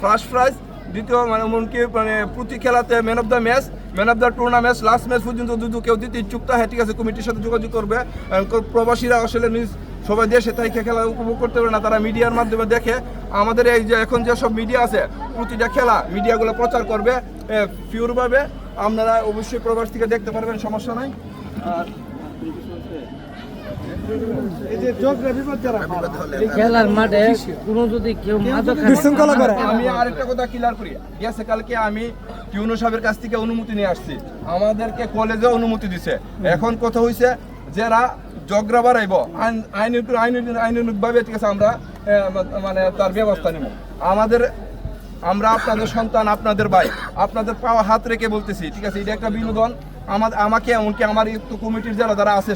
First prize, দ্বিতীয় মানে এমনকি মানে প্রতি খেলাতে man of the match, man of the tournament, last match পর্যন্ত যদি কেউ দিতে ইচ্ছুক থাকে ঠিক আছে কমিটির সাথে যোগাযোগ করবে। প্রবাসীরা আসলে সবাই দেশে থেকে খেলা উপভোগ করতে পারে না, তারা মিডিয়ার মাধ্যমে দেখে। আমাদের এই যে এখন যেসব মিডিয়া আছে প্রতিটা খেলা মিডিয়াগুলো প্রচার করবে পিওরভাবে, আপনারা অবশ্যই প্রবাস থেকে দেখতে পারবেন, সমস্যা নাই। আর খেলার মাঠে কোনো যদি কেউ আমি আরেকটা কথা ক্লিয়ার করি, গেছে কালকে আমি ইউনূস সাহেবের কাছ থেকে অনুমতি নিয়ে আসছি, আমাদেরকে কলেজে অনুমতি দিছে। এখন কথা হইছে যারা জগরা বাড়াইব আইনভাবে ঠিক আছে আমরা মানে তার ব্যবস্থা নেব। আমরা আপনাদের সন্তান, আপনাদের ভাই, আপনাদের পাওয়া হাত রেখে বলতেছি ঠিক আছে, এটা একটা বিনোদন। আমাকে এমনকি আমার কমিটির যারা আছে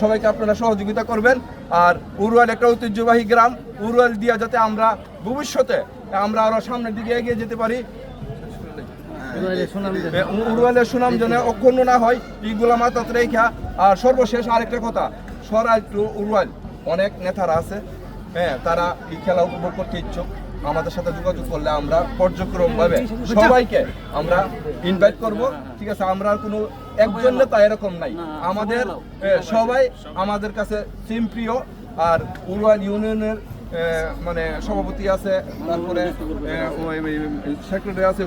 সবাইকে আপনারা সহযোগিতা করবেন। আর উরওয়াল একটা ঐতিহ্যবাহী গ্রাম, উরওয়াল দিয়া যাতে আমরা ভবিষ্যতে আমরা আরো সামনের দিকে এগিয়ে যেতে পারি, উরওয়ালের সুনাম যেন অক্ষুণ্ণ না হয়, এইগুলা মাথাতে রেখা। আর সর্বশেষ আরেকটা কথা, সরাই টু উরওয়াল অনেক নেতারা আছে, হ্যাঁ, তারা এই খেলা উপভোগ করতে ইচ্ছুক। আমাদের সাথে যোগাযোগ করলে আমরা পর্যায়ক্রমভাবে সবাইকে আমরা ইনভাইট করব, ঠিক আছে। আমরা কোনো একজন নেতা এরকম নাই, আমাদের সবাই আমাদের কাছে সেম প্রিয়। আর উরওয়াল ইউনিয়নের মানে সভাপতি আছে, তারপরে সেক্রেটারি আছে,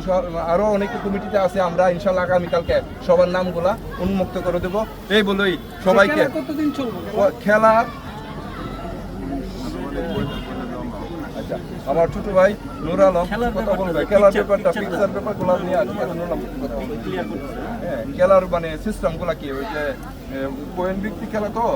আরও অনেক কমিটিতে আছে। আমরা ইনশাল্লাহ আগামীকালকে সবার নামগুলা উন্মুক্ত করে দেবো। এই বলেই সবাইকে খেলা আচ্ছা, আমার ছোট ভাই নূর আলম কথা বলবে খেলার ব্যাপারটা, পিকচার ব্যাপারগুলো নিয়ে খেলার মানে সিস্টেমগুলা কি, ওই যে পয়েন্ট ভিত্তিক খেলা তো